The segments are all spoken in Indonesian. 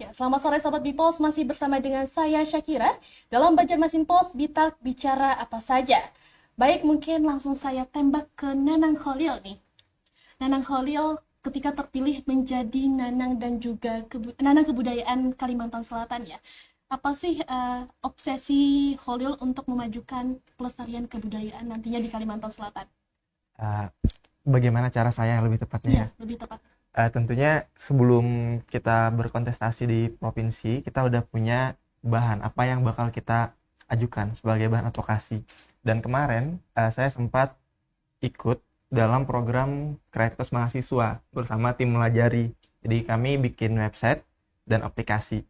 Ya, selamat sore Sobat Bipos, masih bersama dengan saya Syakira dalam Banjarmasin Pos Bitak Bicara Apa Saja. Baik, mungkin langsung saya tembak ke Nanang Kholil nih. Nanang Kholil ketika terpilih menjadi Nanang dan juga Nanang Kebudayaan Kalimantan Selatan ya. Apa sih obsesi Kholil untuk memajukan pelestarian kebudayaan nantinya di Kalimantan Selatan? Uh, Bagaimana cara saya yang lebih tepatnya Iya, ya? lebih tepat. Tentunya sebelum kita berkontestasi di provinsi, kita udah punya bahan apa yang bakal kita ajukan sebagai bahan advokasi. Dan kemarin saya sempat ikut dalam program Kreatif Mahasiswa bersama tim Melajari. Jadi kami bikin website dan aplikasi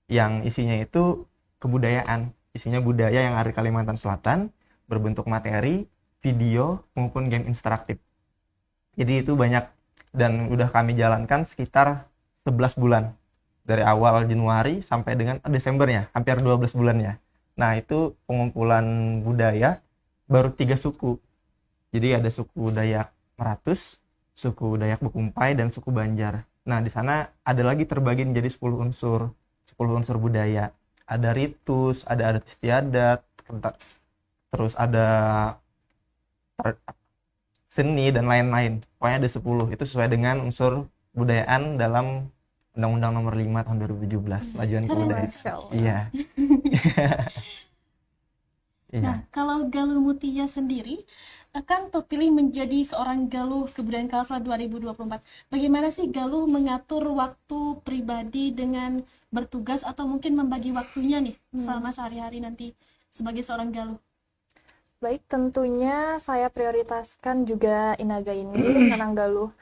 yang isinya itu kebudayaan. Isinya budaya yang ada di Kalimantan Selatan, berbentuk materi, video, maupun game interaktif. Jadi itu banyak dan udah kami jalankan sekitar 11 bulan. Dari awal Januari sampai dengan Desembernya, hampir 12 bulan ya. Nah, itu pengumpulan budaya baru 3 suku. Jadi ada suku Dayak Meratus, suku Dayak Bukumpai, dan suku Banjar. Nah, di sana ada lagi terbagi menjadi 10 unsur. 10 unsur budaya. Ada ritus, ada adat istiadat, terus ada seni dan lain-lain. Pokoknya ada 10. Itu sesuai dengan unsur budayaan dalam Undang-Undang Nomor 5 tahun 2017, Majuan Keren, Kebudayaan. Masya Allah. Iya. Nah, Iya. kalau Galuh Mutia sendiri akan terpilih menjadi seorang Galuh Kebudayaan Kalsel 2024. Bagaimana sih Galuh mengatur waktu pribadi dengan bertugas atau mungkin membagi waktunya nih selama sehari-hari nanti sebagai seorang Galuh? Baik, tentunya saya prioritaskan juga Inaga ini, Nananggaluh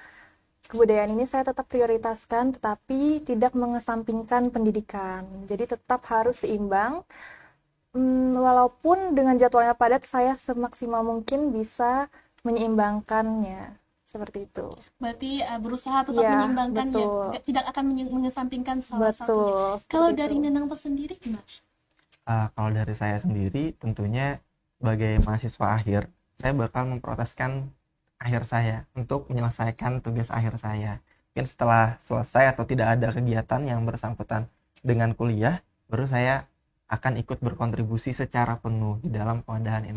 kebudayaan ini saya tetap prioritaskan, tetapi tidak mengesampingkan pendidikan. Jadi tetap harus seimbang. Walaupun dengan jadwalnya padat, saya semaksimal mungkin bisa menyeimbangkannya. Seperti itu. Berarti berusaha tetap Ya, menyeimbangkan ya, betul. tidak akan mengesampingkan salah satunya. Betul, Kalau seperti dari itu. Nenang tersendiri gimana? Kalau dari saya sendiri, tentunya sebagai mahasiswa akhir, saya bakal memproteskan akhir saya untuk menyelesaikan tugas akhir saya. Mungkin setelah selesai atau tidak ada kegiatan yang bersangkutan dengan kuliah, baru saya akan ikut berkontribusi secara penuh di dalam pengadaan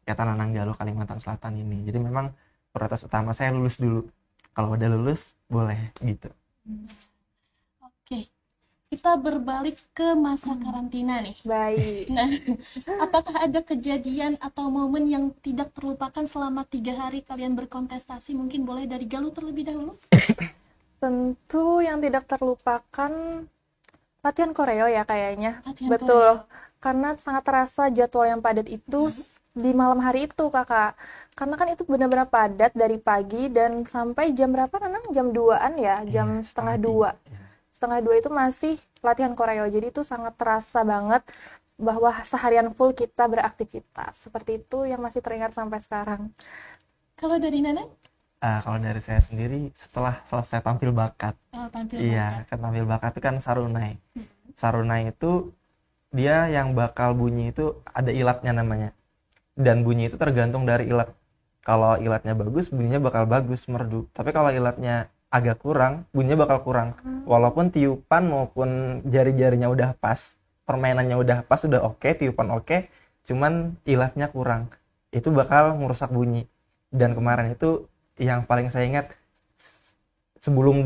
Ikatan Nananggalo Kalimantan Selatan ini. Jadi memang prioritas utama saya lulus dulu. Kalau udah lulus, boleh gitu. Oke, kita berbalik ke masa karantina nih. Baik. Nah, apakah ada kejadian atau momen yang tidak terlupakan selama 3 hari kalian berkontestasi? Mungkin boleh dari Galuh terlebih dahulu. Tentu yang tidak terlupakan latihan koreo ya kayaknya. Latihan Betul. koreo. Karena sangat terasa jadwal yang padat itu di malam hari itu, Kakak. Karena kan itu benar-benar padat dari pagi dan sampai jam berapa, Nanang? Jam 2-an ya, jam Iya, setengah 2. Setengah 2 itu masih latihan koreo. Jadi itu sangat terasa banget bahwa seharian full kita beraktivitas. Seperti itu yang masih teringat sampai sekarang. Kalau dari Neneng? Kalau dari saya sendiri, setelah selesai tampil bakat, Tampil iya, kan tampil bakat itu kan sarunai. Sarunai itu dia yang bakal bunyi itu ada ilatnya namanya. Dan bunyi itu tergantung dari ilat. Kalau ilatnya bagus, bunyinya bakal bagus, merdu. Tapi kalau ilatnya agak kurang, bunyinya bakal kurang. Walaupun tiupan maupun jari-jarinya udah pas, permainannya udah pas, udah oke, tiupan oke, cuman ilatnya kurang. Itu bakal merusak bunyi. Dan kemarin itu yang paling saya ingat, sebelum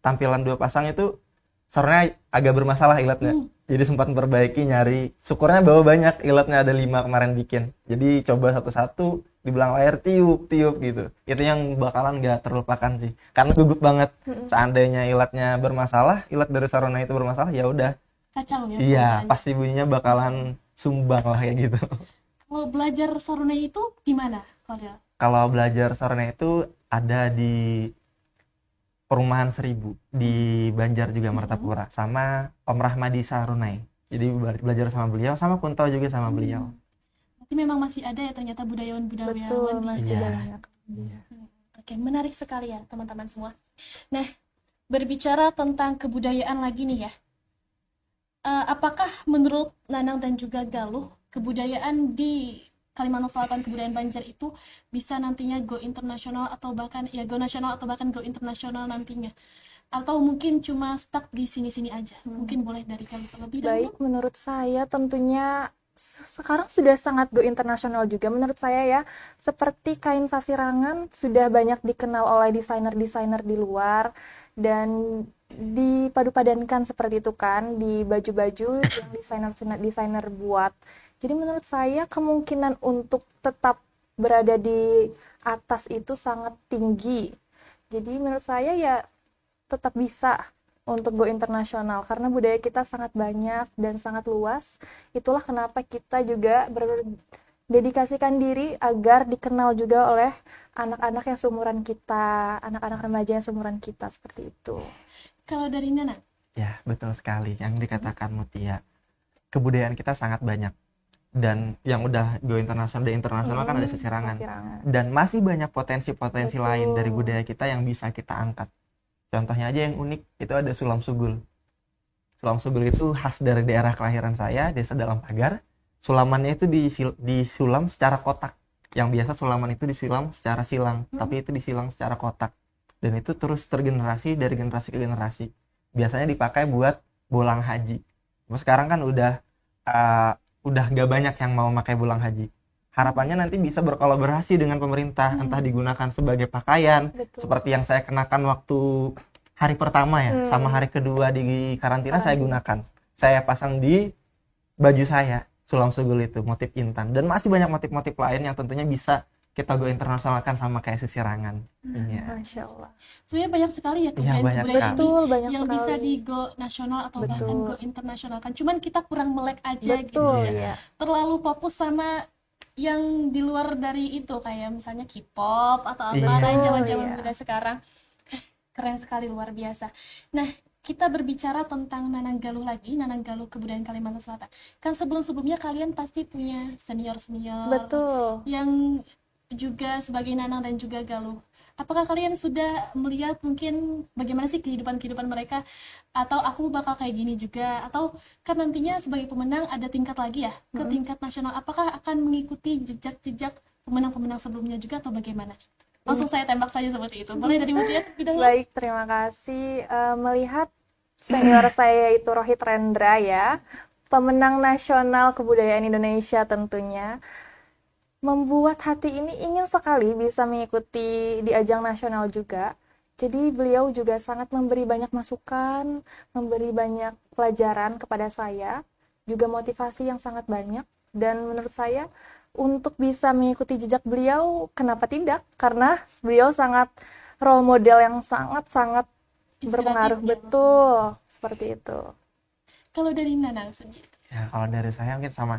tampilan 2 pasang itu sarunnya agak bermasalah ilatnya. Jadi sempat memperbaiki, nyari. Syukurnya bawa banyak, ilatnya ada 5 kemarin bikin. Jadi coba satu-satu, di belakang layar tiup gitu. Itu yang bakalan gak terlupakan sih. Karena gugup banget. Seandainya ilatnya bermasalah, ilat dari saruna itu bermasalah, ya udah. kacau ya. Iya, penggunaannya. pasti bunyinya bakalan sumbang lah kayak gitu. Kalau belajar sarunai itu gimana, Khalil? Kalau belajar saruna itu ada di Perumahan Seribu di Banjar juga, Martapura, sama Om Rahmadi Sarunai. Jadi belajar sama beliau, sama Kunto juga sama beliau. Berarti memang masih ada ya ternyata budayawan-budayawan Betul, di masih Iya. banyak. Oke, menarik sekali ya teman-teman semua. Nah, berbicara tentang kebudayaan lagi nih ya. Apakah menurut Nanang dan juga Galuh, kebudayaan di Kalimantan Selatan, kebudayaan Banjar itu bisa nantinya go internasional atau bahkan ya go nasional atau bahkan go internasional nantinya? Atau mungkin cuma stuck di sini-sini aja? Mungkin boleh dari Galuh terlebih dahulu. Baik, menurut saya tentunya sekarang sudah sangat go internasional juga menurut saya ya. Seperti kain sasirangan sudah banyak dikenal oleh desainer-desainer di luar dan dipadu-padankan seperti itu kan di baju-baju yang desainer-desainer buat. Jadi menurut saya kemungkinan untuk tetap berada di atas itu sangat tinggi. Jadi menurut saya ya tetap bisa untuk go internasional karena budaya kita sangat banyak dan sangat luas. Itulah kenapa kita juga berdedikasikan diri agar dikenal juga oleh anak-anak yang seumuran kita, anak-anak remaja yang seumuran kita, seperti itu. Kalau dari Nana? Ya, betul sekali yang dikatakan Mutia. Kebudayaan kita sangat banyak. Dan yang udah go internasional, di internasional kan ada sasirangan. Dan masih banyak potensi-potensi lain dari budaya kita yang bisa kita angkat. Contohnya aja yang unik, itu ada Sulam Sugul. Sulam Sugul itu khas dari daerah kelahiran saya, Desa Dalam Pagar. Sulamannya itu disulam secara kotak. Yang biasa sulaman itu disulam secara silang, tapi itu disilang secara kotak. Dan itu terus tergenerasi dari generasi ke generasi. Biasanya dipakai buat bolang haji. Sekarang kan udah gak banyak yang mau pakai bolang haji. Harapannya nanti bisa berkolaborasi dengan pemerintah, entah digunakan sebagai pakaian, seperti yang saya kenakan waktu hari pertama ya, sama hari kedua di karantina saya gunakan. Saya pasang di baju saya, Sulam Sugul itu, motif intan. Dan masih banyak motif-motif lain yang tentunya bisa kita go internasionalkan sama kayak sisirangan. Masya Allah. Sebenarnya banyak sekali ya kebudayaan yang sekali. Bisa di go nasional atau bahkan go internasional kan. Cuman kita kurang melek aja gitu. Ya. Terlalu fokus sama yang di luar dari itu, kayak misalnya K-pop atau apa lain zaman-zaman muda sekarang. Keren sekali, luar biasa. Nah, kita berbicara tentang Nanang Galuh lagi, Nanang Galuh kebudayaan Kalimantan Selatan. Kan sebelum-sebelumnya kalian pasti punya senior-senior yang juga sebagai Nanang dan juga Galuh. Apakah kalian sudah melihat mungkin bagaimana sih kehidupan mereka? Atau aku bakal kayak gini juga? Atau kan nantinya sebagai pemenang ada tingkat lagi ya, ke tingkat nasional. Apakah akan mengikuti jejak-jejak pemenang-pemenang sebelumnya juga atau bagaimana? Langsung saya tembak saja seperti itu. Boleh dari Mutia? Baik, terima kasih. Melihat senior saya itu Rohit Rendra ya, pemenang nasional kebudayaan Indonesia tentunya, membuat hati ini ingin sekali bisa mengikuti di ajang nasional juga. Jadi beliau juga sangat memberi banyak masukan, memberi banyak pelajaran kepada saya, juga motivasi yang sangat banyak. Dan menurut saya untuk bisa mengikuti jejak beliau, kenapa tidak? Karena beliau sangat role model yang sangat-sangat berpengaruh. Betul, seperti itu. Kalau dari Nanang sendiri? Ya, kalau dari saya mungkin sama.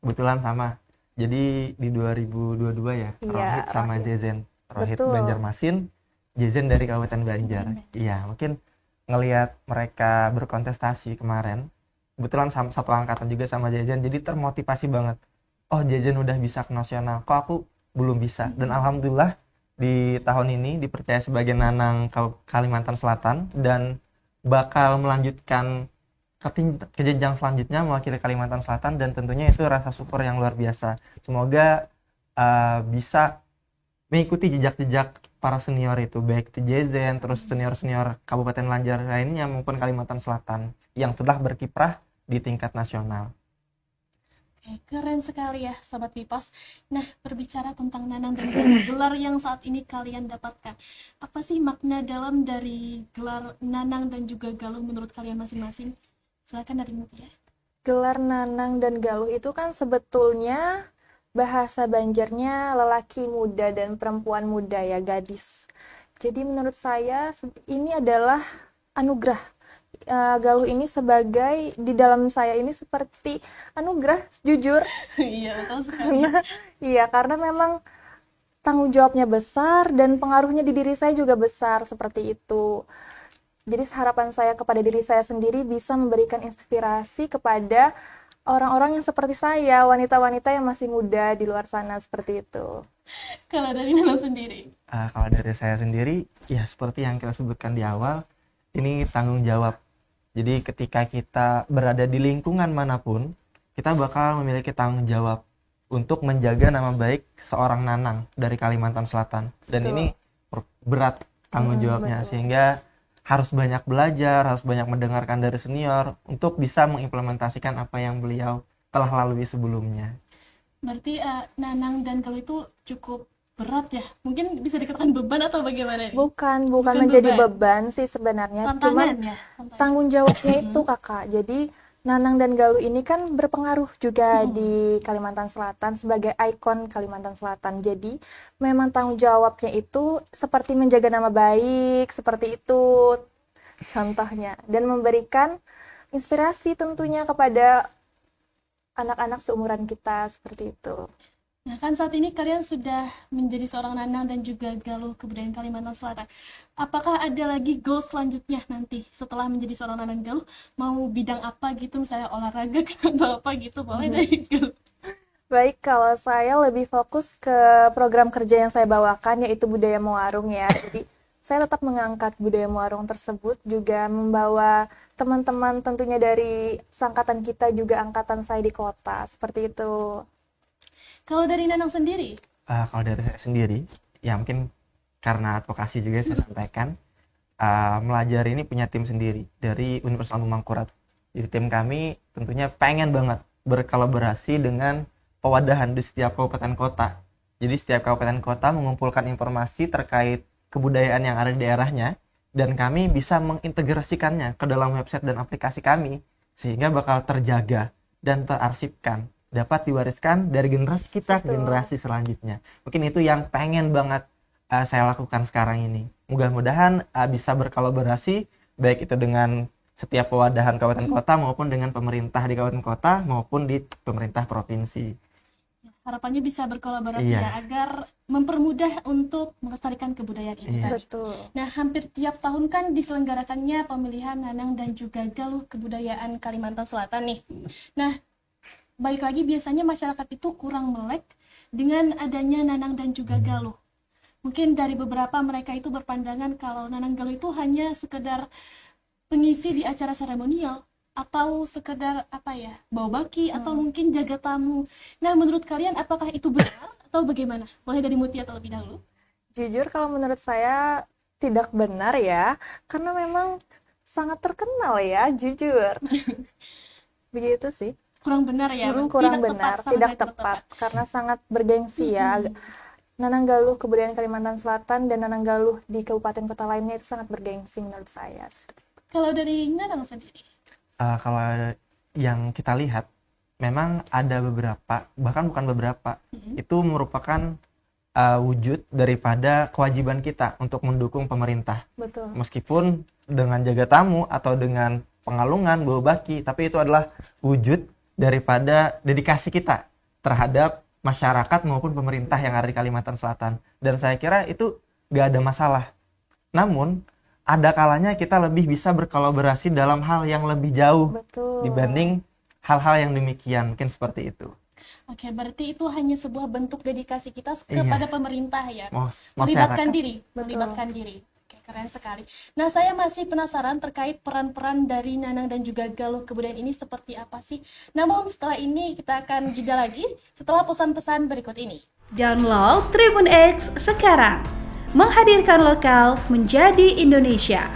Kebetulan sama. Jadi di 2022 ya, Rohit sama Zezen. Rohit Banjarmasin, Zezen dari Kabupaten Banjar. Iya, mungkin ngelihat mereka berkontestasi kemarin, kebetulan satu angkatan juga sama Zezen, jadi termotivasi banget. Oh, Zezen udah bisa ke nasional, kok aku belum bisa? Dan alhamdulillah di tahun ini dipercaya sebagai Nanang Kalimantan Selatan dan bakal melanjutkan ke jenjang selanjutnya mewakili Kalimantan Selatan, dan tentunya itu rasa syukur yang luar biasa. Semoga bisa mengikuti jejak-jejak para senior itu, baik di Jezen, terus senior-senior Kabupaten Lanjar lainnya maupun Kalimantan Selatan yang telah berkiprah di tingkat nasional. Oke, keren sekali ya Sobat Pipos. Nah, berbicara tentang Nanang dan gelar yang saat ini kalian dapatkan, apa sih makna dalam dari gelar Nanang dan juga Galuh menurut kalian masing-masing? Silakan dari Mutia. Gelar Nanang dan Galuh itu kan sebetulnya bahasa Banjarnya lelaki muda dan perempuan muda ya, gadis. Jadi menurut saya ini adalah anugerah. Galuh ini sebagai, di dalam saya ini seperti anugerah, jujur. Iya, betul sekali. Karena memang tanggung jawabnya besar dan pengaruhnya di diri saya juga besar seperti itu. Jadi harapan saya kepada diri saya sendiri bisa memberikan inspirasi kepada orang-orang yang seperti saya, wanita-wanita yang masih muda di luar sana, seperti itu. Kalau dari Nanang sendiri? Kalau dari saya sendiri, ya seperti yang kita sebutkan di awal, ini tanggung jawab. Jadi ketika kita berada di lingkungan manapun, kita bakal memiliki tanggung jawab untuk menjaga nama baik seorang Nanang dari Kalimantan Selatan. Dan ini berat tanggung jawabnya, sehingga harus banyak belajar, harus banyak mendengarkan dari senior untuk bisa mengimplementasikan apa yang beliau telah lalui sebelumnya. Berarti Nanang dan Galuh itu cukup berat ya? Mungkin bisa dikatakan beban atau bagaimana nih? Bukan Bukan menjadi beban. beban sih sebenarnya, cuman Tantangan ya? Tantangan. tanggung jawabnya itu Kakak. Jadi Nanang dan Galuh ini kan berpengaruh juga di Kalimantan Selatan sebagai ikon Kalimantan Selatan. Jadi memang tanggung jawabnya itu seperti menjaga nama baik, seperti itu contohnya. Dan memberikan inspirasi tentunya kepada anak-anak seumuran kita seperti itu. Nah, kan saat ini kalian sudah menjadi seorang Nanang dan juga Galuh Kebudayaan Kalimantan Selatan. Apakah ada lagi goal selanjutnya nanti setelah menjadi seorang Nanang Galuh? Mau bidang apa gitu, misalnya olahraga atau apa gitu, boleh dari Galuh. Baik, kalau saya lebih fokus ke program kerja yang saya bawakan, yaitu budaya Muarung ya. Jadi saya tetap mengangkat budaya Muarung tersebut, juga membawa teman-teman tentunya dari seangkatan kita, juga angkatan saya di kota, seperti itu. Kalau dari Nanang sendiri, Kalau dari saya sendiri, ya mungkin karena advokasi juga saya sampaikan, Melajari ini punya tim sendiri dari Universitas Mangkurat. Jadi tim kami tentunya pengen banget berkolaborasi dengan pewadahan di setiap kabupaten kota. Jadi setiap kabupaten kota mengumpulkan informasi terkait kebudayaan yang ada di daerahnya, dan kami bisa mengintegrasikannya ke dalam website dan aplikasi kami, sehingga bakal terjaga dan terarsipkan, dapat diwariskan dari generasi kita ke generasi selanjutnya. Mungkin itu yang pengen banget saya lakukan sekarang ini. Mudah-mudahan bisa berkolaborasi, baik itu dengan setiap pewadahan kabupaten kota maupun dengan pemerintah di kabupaten kota maupun di pemerintah provinsi. harapannya bisa berkolaborasi Iya. ya, agar mempermudah untuk melestarikan kebudayaan ini Iya. tadi. Betul. Nah, hampir tiap tahun kan diselenggarakannya pemilihan Nanang dan juga Galuh Kebudayaan Kalimantan Selatan nih. Nah, balik lagi biasanya masyarakat itu kurang melek dengan adanya Nanang dan juga Galuh. Mungkin dari beberapa mereka itu berpandangan kalau Nanang Galuh itu hanya sekedar pengisi di acara seremonial atau sekedar bawa baki atau mungkin jaga tamu. Nah, menurut kalian apakah itu benar atau bagaimana? Mulai dari Mutia terlebih dahulu. Jujur kalau menurut saya tidak benar ya, karena memang sangat terkenal ya, jujur. Begitu sih. Kurang benar ya, Kurang tidak benar, tepat, sama tidak sekali tepat, karena sangat bergengsi ya. Nanang Galuh Kebudayaan Kalimantan Selatan dan Nanang Galuh di kabupaten kota lainnya itu sangat bergengsi menurut saya. Kalau dari Nanang sendiri, Kalau yang kita lihat, memang ada beberapa, bahkan bukan beberapa, itu merupakan wujud daripada kewajiban kita untuk mendukung pemerintah. Betul. Meskipun dengan jaga tamu atau dengan pengalungan, bawa baki, tapi itu adalah wujud daripada dedikasi kita terhadap masyarakat maupun pemerintah yang ada di Kalimantan Selatan. Dan saya kira itu gak ada masalah. Namun, ada kalanya kita lebih bisa berkolaborasi dalam hal yang lebih jauh Betul. dibanding hal-hal yang demikian. Mungkin seperti itu. oke, berarti itu hanya sebuah bentuk dedikasi kita Iya. kepada pemerintah ya. Masyarakat. Melibatkan diri, Betul. melibatkan diri. Oke, keren sekali. Nah, saya masih penasaran terkait peran-peran dari Nanang dan juga Galuh Kebudayaan ini seperti apa sih? Namun setelah ini kita akan jeda lagi setelah pesan-pesan berikut ini. Download Tribun X sekarang. Menghadirkan lokal menjadi Indonesia.